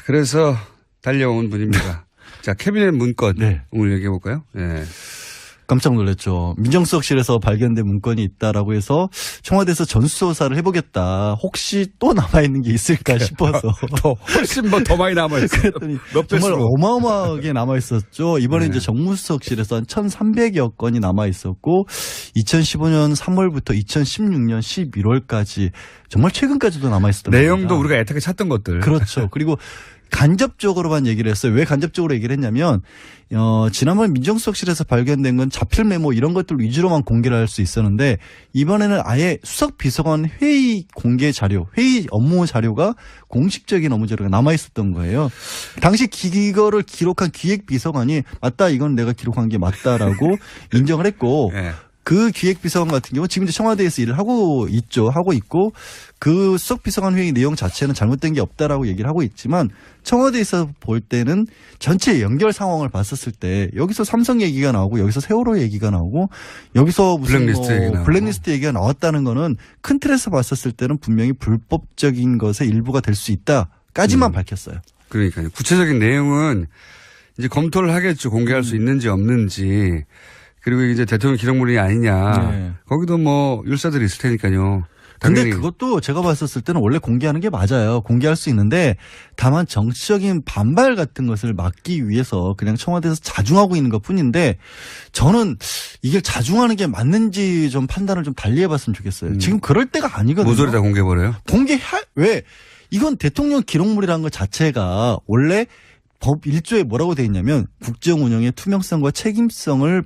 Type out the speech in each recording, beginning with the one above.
그래서 달려온 분입니다. 자, 캐비넷 문건 네. 오늘 얘기해 볼까요? 네. 깜짝 놀랐죠. 민정수석실에서 발견된 문건이 있다라고 해서 청와대에서 전수조사를 해보겠다. 혹시 또 남아있는 게 있을까 싶어서. 더 훨씬 더 많이 남아있어요. 그랬더니 몇 정말 배수로. 어마어마하게 남아있었죠. 이번에 네. 이제 정무수석실에서 한 1,300여 건이 남아있었고 2015년 3월부터 2016년 11월까지 정말 최근까지도 남아있었던 내용도 겁니다. 우리가 애타게 찾던 것들. 그렇죠. 그리고 간접적으로만 얘기를 했어요. 왜 간접적으로 얘기를 했냐면 지난번 민정수석실에서 발견된 건 자필 메모 이런 것들 위주로만 공개를 할 수 있었는데 이번에는 아예 수석비서관 회의 공개 자료, 회의 업무 자료가 공식적인 업무 자료가 남아 있었던 거예요. 당시 이거를 기록한 기획비서관이 맞다, 이건 내가 기록한 게 맞다라고 인정을 했고 네. 그 기획비서관 같은 경우 지금 이제 청와대에서 일을 하고 있죠. 하고 있고 그 수석비서관 회의 내용 자체는 잘못된 게 없다라고 얘기를 하고 있지만 청와대에서 볼 때는 전체 연결 상황을 봤었을 때 여기서 삼성 얘기가 나오고 여기서 세월호 얘기가 나오고 여기서 무슨 블랙리스트 얘기가 나왔다는 거는 큰 틀에서 봤었을 때는 분명히 불법적인 것의 일부가 될 수 있다까지만 밝혔어요. 그러니까요. 구체적인 내용은 이제 검토를 하겠죠. 공개할 수 있는지 없는지. 그리고 이제 대통령 기록물이 아니냐. 네. 거기도 뭐 율사들이 있을 테니까요. 근데 그것도 제가 봤었을 때는 원래 공개하는 게 맞아요. 공개할 수 있는데 다만 정치적인 반발 같은 것을 막기 위해서 그냥 청와대에서 자중하고 있는 것 뿐인데 저는 이게 자중하는 게 맞는지 좀 판단을 좀 달리 해봤으면 좋겠어요. 지금 그럴 때가 아니거든요. 모조리 다 공개해버려요? 왜? 이건 대통령 기록물이라는 것 자체가 원래 법 1조에 뭐라고 되어 있냐면 국정 운영의 투명성과 책임성을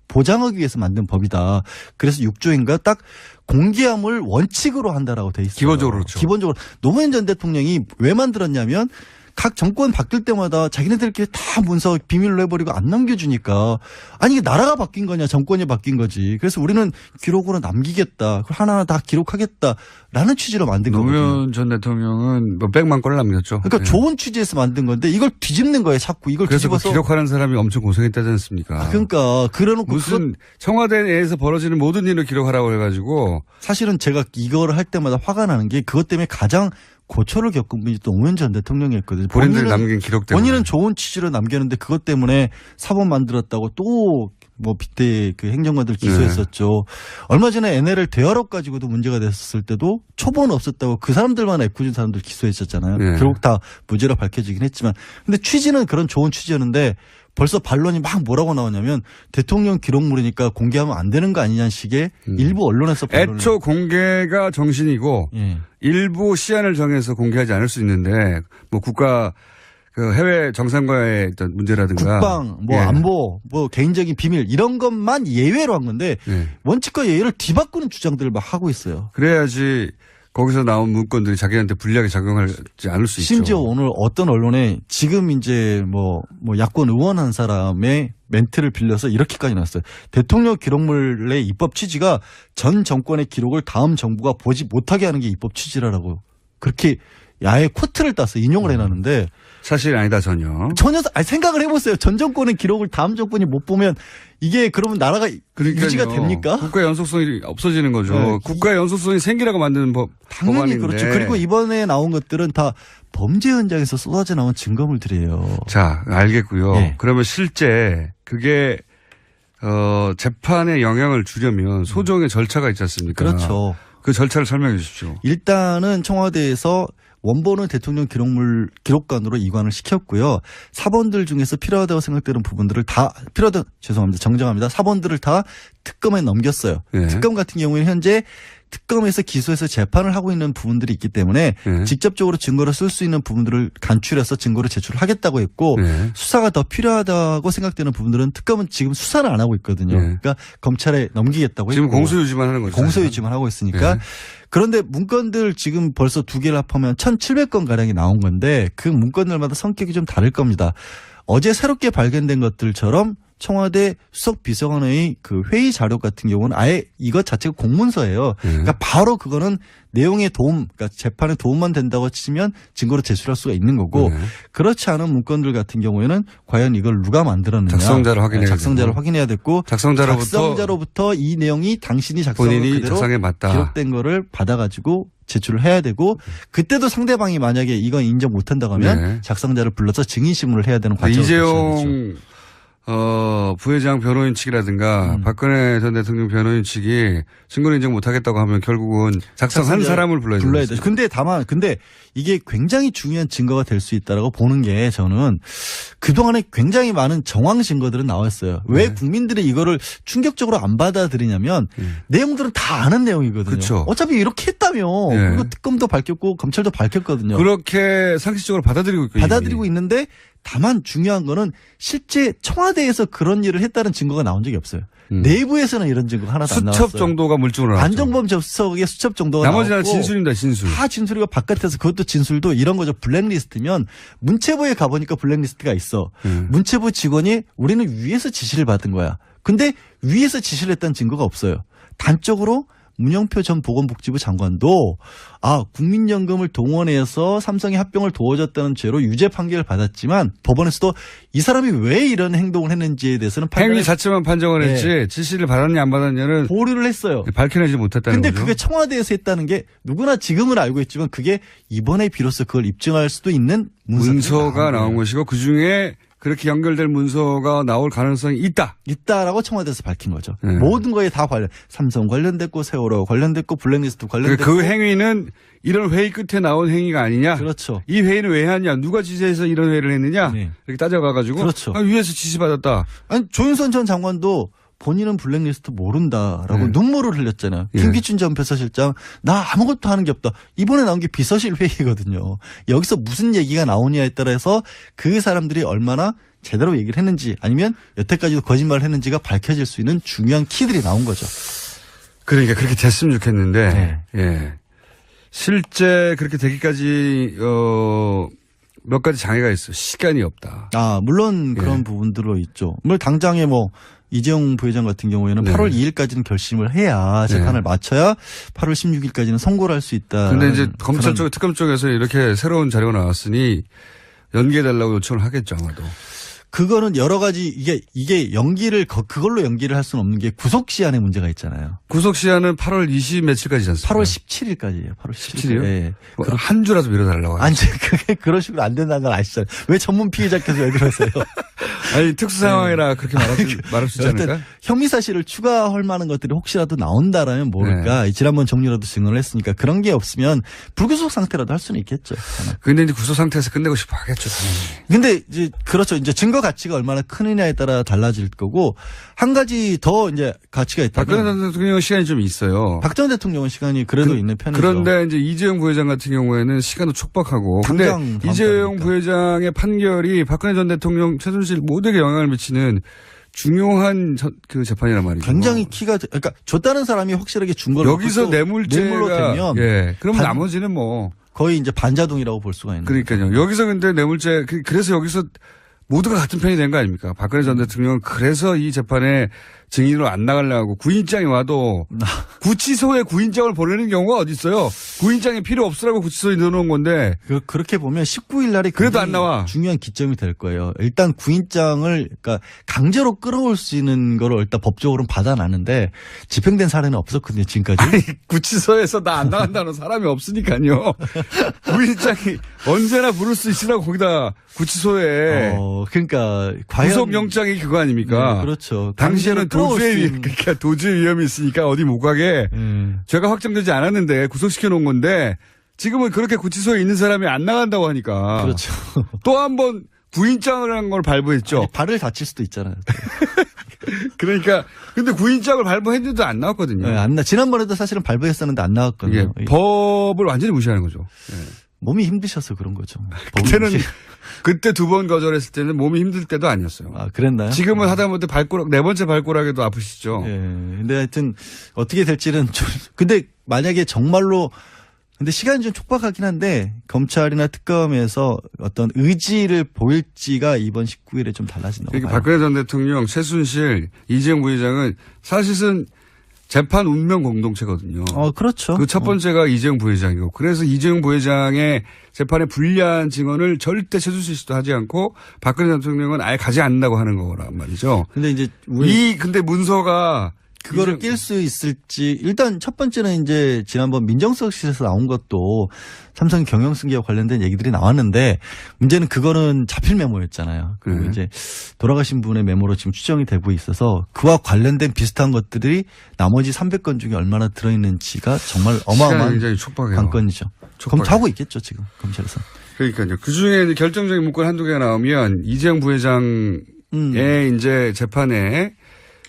보장하기 위해서 만든 법이다. 그래서 6조인가 딱 공개함을 원칙으로 한다라고 돼 있어요. 기본적으로 그렇죠. 기본적으로 노무현 전 대통령이 왜 만들었냐면 각 정권 바뀔 때마다 자기네들끼리 다 문서 비밀로 해버리고 안 넘겨주니까 아니 이게 나라가 바뀐 거냐 정권이 바뀐 거지. 그래서 우리는 기록으로 남기겠다. 그걸 하나하나 다 기록하겠다라는 취지로 만든 거거든요. 노무현 전 대통령은 몇 백만 건을 남겼죠. 그러니까 네. 좋은 취지에서 만든 건데 이걸 뒤집는 거예요. 자꾸 이걸 그래서 뒤집어서. 기록하는 사람이 엄청 고생했다지 않습니까? 그러니까 그래놓고 무슨 청와대 내에서 벌어지는 모든 일을 기록하라고 해가지고 사실은 제가 이거를 할 때마다 화가 나는 게 그것 때문에 가장 고초를 겪은 분이 또 노무현 전 대통령이었거든요. 본인들이 남긴 기록 때문에. 본인은 좋은 취지로 남겼는데 그것 때문에 사법 만들었다고 또 뭐 빗대 그 행정관들 기소했었죠. 네. 얼마 전에 NLL 대화록 가지고도 문제가 됐었을 때도 초본 없었다고 그 사람들만 애꿎은 사람들 기소했었잖아요. 네. 결국 다 무죄로 밝혀지긴 했지만 근데 취지는 그런 좋은 취지였는데 벌써 반론이 막 뭐라고 나오냐면 대통령 기록물이니까 공개하면 안 되는 거 아니냐는 식의 일부 언론에서 반론을. 애초 공개가 정신이고 일부 시한을 정해서 공개하지 않을 수 있는데 뭐 국가 그 해외 정상과의 어떤 문제라든가 국방, 뭐 안보, 뭐 개인적인 비밀 이런 것만 예외로 한 건데 원칙과 예외를 뒤바꾸는 주장들을 막 하고 있어요. 그래야지 거기서 나온 문건들이 자기한테 불리하게 작용하지 않을 수 있죠. 심지어 오늘 어떤 언론에 지금 이제 뭐 야권 의원 한 사람의 멘트를 빌려서 이렇게까지 나왔어요. 대통령 기록물의 입법 취지가 전 정권의 기록을 다음 정부가 보지 못하게 하는 게 입법 취지라고 그렇게 야의 코트를 따서 인용을 해놨는데 사실 아니다 전혀. 생각을 해보세요. 전 정권의 기록을 다음 정권이 못 보면 이게 그러면 나라가 유지가 됩니까? 국가 연속성이 없어지는 거죠. 네. 국가 연속성이 생기라고 만드는 당연히 법안인데. 그렇죠. 그리고 이번에 나온 것들은 다 범죄 현장에서 쏟아져 나온 증거물들이에요. 자, 알겠고요. 네. 그러면 실제 그게 재판에 영향을 주려면 소정의 절차가 있지 않습니까? 그렇죠. 그 절차를 설명해 주십시오. 일단은 청와대에서 원본은 대통령 기록관으로 이관을 시켰고요. 사본들 중에서 필요하다고 생각되는 부분들을 다 정정합니다. 사본들을 다 특검에 넘겼어요. 네. 특검 같은 경우에는 현재 특검에서 기소해서 재판을 하고 있는 부분들이 있기 때문에 직접적으로 증거를 쓸 수 있는 부분들을 간추려서 증거를 제출하겠다고 했고 수사가 더 필요하다고 생각되는 부분들은 특검은 지금 수사를 안 하고 있거든요. 그러니까 검찰에 넘기겠다고 지금 했고. 공소유지만 하는 거죠. 공소유지만 하고 있으니까. 그런데 문건들 지금 벌써 2개를 합하면 1,700건 가량이 나온 건데 그 문건들마다 성격이 좀 다를 겁니다. 어제 새롭게 발견된 것들처럼 청와대 수석비서관의 그 회의 자료 같은 경우는 아예 이것 자체가 공문서예요. 그러니까 바로 그거는 내용에 도움, 그러니까 재판에 도움만 된다고 치면 증거로 제출할 수가 있는 거고 그렇지 않은 문건들 같은 경우에는 과연 이걸 누가 만들었느냐. 작성자를 확인해야 됐고 작성자로부터 이 내용이 당신이 작성한 그대로 작성해 맞다. 기록된 거를 받아가지고 제출을 해야 되고 그때도 상대방이 만약에 이건 인정 못한다고 하면 네. 작성자를 불러서 증인신문을 해야 되는 과정을 이재용 부회장 변호인 측이라든가 박근혜 전 대통령 변호인 측이 증거를 인정 못하겠다고 하면 결국은 작성한 사람을 불러야 되죠. 근데 이게 굉장히 중요한 증거가 될 수 있다라고 보는 게 저는 그동안에 굉장히 많은 정황 증거들은 나왔어요. 왜 네. 국민들이 이거를 충격적으로 안 받아들이냐면 내용들은 다 아는 내용이거든요. 그렇죠. 어차피 이렇게 했다며. 네. 그리고 특검도 밝혔고 검찰도 밝혔거든요. 그렇게 상식적으로 받아들이고 있고 받아들이고 있는데 다만 중요한 거는 실제 청와대에서 그런 일을 했다는 증거가 나온 적이 없어요. 내부에서는 이런 증거가 하나도 안 나왔어요. 수첩 정도가 물증으로 나왔죠. 안정범 접석의 수첩 정도가 나머지는 나왔고 진술입니다. 진술. 다 진술이고 바깥에서 그것도 진술도 이런 거죠. 블랙리스트면 문체부에 가보니까 블랙리스트가 있어. 문체부 직원이 우리는 위에서 지시를 받은 거야. 근데 위에서 지시를 했다는 증거가 없어요. 단적으로 문영표 전 보건복지부 장관도 국민연금을 동원해서 삼성의 합병을 도와줬다는 죄로 유죄 판결을 받았지만 법원에서도 이 사람이 왜 이런 행동을 했는지에 대해서는 행위 자체만 판정을 했지 지시를 받았냐 안 받았냐는 보류를 했어요. 밝혀내지 못했다는 근데 거죠. 그게 청와대에서 했다는 게 누구나 지금은 알고 있지만 그게 이번에 비로소 그걸 입증할 수도 있는 문서가 나온 것이고 그중에 그렇게 연결될 문서가 나올 가능성이 있다라고 청와대에서 밝힌 거죠. 네. 모든 거에 다 삼성 관련됐고 세월호 관련됐고 블랙리스트 관련됐고 그 행위는 이런 회의 끝에 나온 행위가 아니냐. 그렇죠. 이 회의는 왜 하냐. 누가 지시해서 이런 회의를 했느냐. 네. 이렇게 따져가가지고 그렇죠. 위에서 지시받았다. 아니 조윤선 전 장관도 본인은 블랙리스트 모른다라고 눈물을 흘렸잖아요. 김기춘 전 비서실장 나 아무것도 하는 게 없다. 이번에 나온 게 비서실 회의거든요. 여기서 무슨 얘기가 나오냐에 따라서 그 사람들이 얼마나 제대로 얘기를 했는지 아니면 여태까지도 거짓말을 했는지가 밝혀질 수 있는 중요한 키들이 나온 거죠. 그러니까 그렇게 됐으면 좋겠는데 예. 실제 그렇게 되기까지 몇 가지 장애가 있어. 시간이 없다. 물론 그런 부분들로 있죠. 물론 당장에 이재용 부회장 같은 경우에는 8월 2일까지는 결심을 해야 재판을 마쳐야 8월 16일까지는 선고를 할 수 있다. 근데 이제 검찰 쪽, 특검 쪽에서 이렇게 새로운 자료가 나왔으니 연기해달라고 요청을 하겠죠, 아마도. 그거는 여러 가지 이게 연기를 그걸로 연기를 할 수는 없는 게 구속 시한의 문제가 있잖아요. 구속 시한은 8월 20 며칠까지지 않습니까? 8월 17일까지예요. 8월 17일이요? 네. 한 주라도 미뤄달라고 하죠. 아니, 그게 그런 식으로 안 된다는 걸 아시잖아요. 왜 전문 피의자께서 왜 그러세요? 아니, 특수 상황이라 그렇게 말할 수 있지 않을까? 혐의 사실을 추가할 만한 것들이 혹시라도 나온다라면 모를까. 지난번 정리라도 증언을 했으니까 그런 게 없으면 불구속 상태라도 할 수는 있겠죠. 근데 이제 구속 상태에서 끝내고 싶어 하겠죠, 당연히. 근데 이제 그렇죠. 이제 증거 가치가 얼마나 크느냐에 따라 달라질 거고 한 가지 더 이제 가치가 있다. 박근혜 전 대통령 시간이 좀 있어요. 박 전 대통령은 시간이 그래도 있는 편이죠. 그런데 이제 이재용 부회장 같은 경우에는 시간도 촉박하고. 근데 이재용 부회장의 판결이 박근혜 전 대통령 최순실 모두에게 영향을 미치는 중요한 그 재판이란 말이죠. 굉장히 그러니까 줬다는 사람이 확실하게 준 걸 여기서 뇌물로 되면 그럼 나머지는 거의 이제 반자동이라고 볼 수가 있는. 그러니까요. 여기서 근데 뇌물죄 그래서 여기서 모두가 같은 편이 된 거 아닙니까? 박근혜 전 대통령은 그래서 이 재판에 증인으로 안 나가려고 구인장이 와도 구치소에 구인장을 보내는 경우가 어디 있어요? 구인장이 필요 없으라고 구치소에 넣어놓은 건데. 그렇게 보면 19일 날이 그래도 안 나와. 중요한 기점이 될 거예요. 일단 구인장을 그러니까 강제로 끌어올 수 있는 거를 일단 법적으로는 받아놨는데 집행된 사례는 없었거든요. 지금까지. 아니, 구치소에서 나 안 나간다는 사람이 없으니까요. 구인장이 언제나 부를 수 있으라고 거기다 구치소에. 그러니까 과연 구속영장이 그거 아닙니까? 네, 그렇죠. 당시에는 도주의 위험이 있으니까 어디 못 가게 죄가 확정되지 않았는데 구속시켜 놓은 건데 지금은 그렇게 구치소에 있는 사람이 안 나간다고 하니까. 그렇죠. 또 한 번 구인장을 한 걸 발부했죠. 아니, 발을 다칠 수도 있잖아요. 그러니까 근데 구인장을 발부했는데도 안 나왔거든요. 네, 지난번에도 사실은 발부했었는데 안 나왔거든요. 법을 완전히 무시하는 거죠. 네. 몸이 힘드셔서 그런 거죠. 그때는 그때 2번 거절했을 때는 몸이 힘들 때도 아니었어요. 그랬나요? 지금은 하다못해 네 번째 발꼬락에도 아프시죠. 근데 하여튼 어떻게 될지는 근데 만약에 정말로 근데 시간이 좀 촉박하긴 한데 검찰이나 특검에서 어떤 의지를 보일지가 이번 19일에 좀 달라진다고 봐요. 박근혜 전 대통령, 최순실, 이재용 부회장은 사실은 재판 운명 공동체거든요. 그렇죠. 그 첫 번째가 이재용 부회장이고 그래서 이재용 부회장의 재판에 불리한 증언을 절대 최순실 씨도 하지 않고 박근혜 대통령은 아예 가지 않는다고 하는 거란 말이죠. 근데 이제 근데 문서가 그거를 낄 수 있을지 일단 첫 번째는 이제 지난번 민정수석실에서 나온 것도 삼성 경영승계와 관련된 얘기들이 나왔는데 문제는 그거는 자필 메모였잖아요. 그리고 이제 돌아가신 분의 메모로 지금 추정이 되고 있어서 그와 관련된 비슷한 것들이 나머지 300건 중에 얼마나 들어있는지가 정말 어마어마한 굉장히 촉박해요. 관건이죠. 검토하고 있겠죠 지금 검찰에서. 그러니까요. 그중에 결정적인 문건 한두 개가 나오면 이재용 부회장의 이제 재판에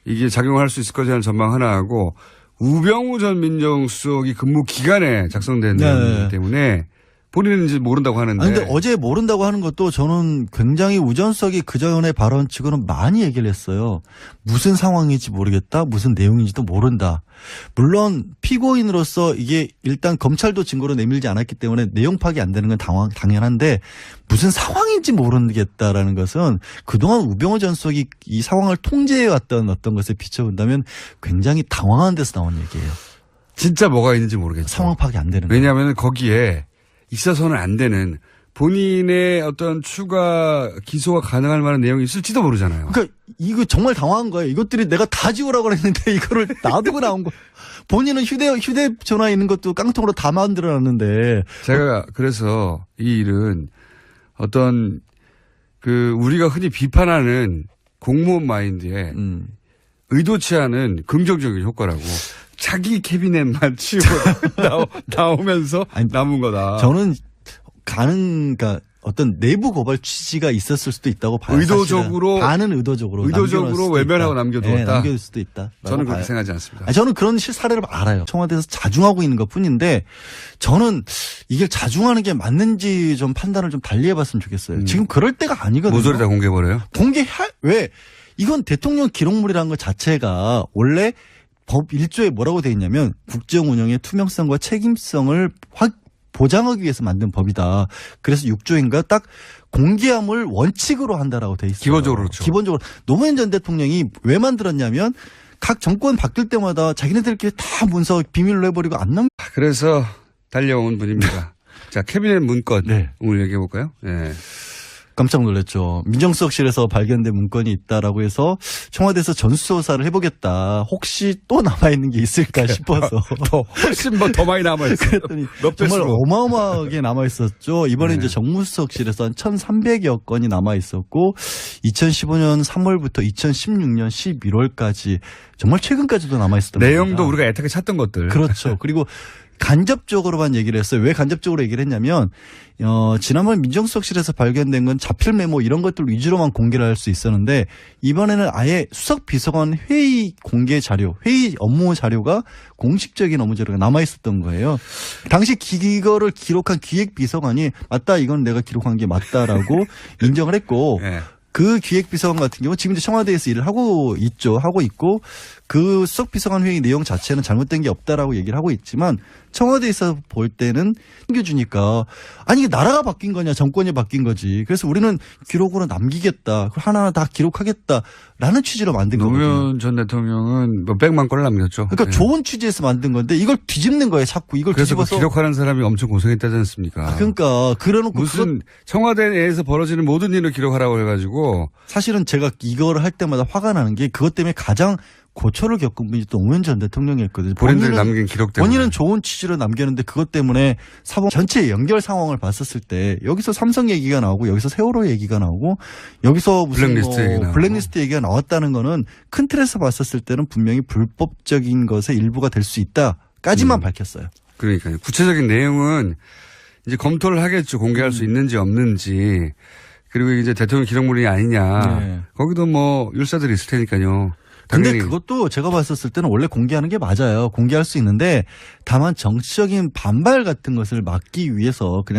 이게 작용할 수 있을 것이라는 전망 하나 하고 우병우 전 민정수석이 근무 기간에 작성된 내용이기 때문에 본인은 이제 모른다고 하는데. 근데 어제 모른다고 하는 것도 저는 굉장히 우전석이 그전에 발언 치고는 많이 얘기를 했어요. 무슨 상황인지 모르겠다. 무슨 내용인지도 모른다. 물론 피고인으로서 이게 일단 검찰도 증거로 내밀지 않았기 때문에 내용 파악이 안 되는 건 당연한데 무슨 상황인지 모르겠다라는 것은 그동안 우병우 전 수석이 이 상황을 통제해왔던 어떤 것에 비춰본다면 굉장히 당황한 데서 나온 얘기예요. 진짜 뭐가 있는지 모르겠죠. 상황 파악이 안 되는 거예요. 왜냐하면 거기에 있어서는 안 되는 본인의 어떤 추가 기소가 가능할 만한 내용이 있을지도 모르잖아요. 그러니까 이거 정말 당황한 거예요. 이것들이 내가 다 지우라고 했는데 이거를 놔두고 나온 거. 본인은 휴대전화에 있는 것도 깡통으로 다 만들어놨는데. 제가 그래서 이 일은 어떤 우리가 흔히 비판하는 공무원 마인드에 의도치 않은 긍정적인 효과라고. 자기 캐비넷만 치우고 나오면서 남은 거다. 저는 그러니까 어떤 내부 고발 취지가 있었을 수도 있다고 봐요. 의도적으로. 반은 의도적으로 외면하고 남겨두었다. 네, 남겨둘 수도 있다. 저는 그렇게 생각하지 않습니다. 저는 그런 사례를 알아요. 청와대에서 자중하고 있는 것 뿐인데 저는 이게 자중하는 게 맞는지 좀 판단을 좀 달리 해봤으면 좋겠어요. 지금 그럴 때가 아니거든요. 모조리 다 공개해버려요? 왜? 이건 대통령 기록물이라는 것 자체가 원래 법 1조에 뭐라고 되어 있냐면 국정 운영의 투명성과 책임성을 보장하기 위해서 만든 법이다. 그래서 6조인가 딱 공개함을 원칙으로 한다라고 되어 있어요. 기본적으로 그렇죠. 기본적으로 노무현 전 대통령이 왜 만들었냐면 각 정권 바뀔 때마다 자기네들끼리 다 문서 비밀로 해버리고 안 넘. 그래서 달려온 분입니다. 자, 캐비넷 문건 네. 오늘 얘기해 볼까요? 네. 깜짝 놀랐죠. 민정수석실에서 발견된 문건이 있다라고 해서 청와대에서 전수조사를 해보겠다. 혹시 또 남아있는 게 있을까 싶어서. 훨씬 더 많이 남아있어요. 그랬더니 정말 어마어마하게 남아있었죠. 이번에 이제 정무수석실에서 한 1,300여 건이 남아있었고 2015년 3월부터 2016년 11월까지 정말 최근까지도 남아있었던 내용도 겁니다. 우리가 애타게 찾던 것들. 그렇죠. 그리고 간접적으로만 얘기를 했어요. 왜 간접적으로 얘기를 했냐면 지난번 민정수석실에서 발견된 건 자필 메모 이런 것들 위주로만 공개를 할 수 있었는데 이번에는 아예 수석비서관 회의 공개 자료, 회의 업무 자료가 공식적인 업무 자료가 남아 있었던 거예요. 당시 이거를 기록한 기획비서관이 맞다 이건 내가 기록한 게 맞다라고 인정을 했고 네. 그 기획비서관 같은 경우 지금 이제 청와대에서 일을 하고 있고 그 수석비서관 회의 내용 자체는 잘못된 게 없다라고 얘기를 하고 있지만 청와대에서 볼 때는 챙겨주니까 아니 이게 나라가 바뀐 거냐 정권이 바뀐 거지. 그래서 우리는 기록으로 남기겠다. 그걸 하나하나 다 기록하겠다라는 취지로 만든 거거든요. 노무현 전 대통령은 몇 백만 건을 남겼죠. 그러니까 네. 좋은 취지에서 만든 건데 이걸 뒤집는 거예요. 자꾸 이걸 그래서 뒤집어서. 기록하는 사람이 엄청 고생했다지 않습니까? 그러니까 그래놓고 무슨 청와대 내에서 벌어지는 모든 일을 기록하라고 해가지고 사실은 제가 이거를 할 때마다 화가 나는 게 그것 때문에 가장 고초를 겪은 분이 또 노무현 전 대통령이었거든요. 본인들이 남긴 기록 때문에. 본인은 좋은 취지로 남겼는데 그것 때문에 사법 전체 연결 상황을 봤었을 때 여기서 삼성 얘기가 나오고 여기서 세월호 얘기가 나오고 여기서 무슨 블랙리스트 얘기 나오고. 블랙리스트 얘기가 나왔다는 거는 큰 틀에서 봤었을 때는 분명히 불법적인 것의 일부가 될 수 있다까지만 밝혔어요. 그러니까요. 구체적인 내용은 이제 검토를 하겠죠. 공개할 수 있는지 없는지. 그리고 이제 대통령 기록물이 아니냐. 네. 거기도 뭐 율사들이 있을 테니까요. 근데 당연히. 그것도 제가 봤었을 때는 원래 공개하는 게 맞아요. 공개할 수 있는데 다만 정치적인 반발 같은 것을 막기 위해서 그냥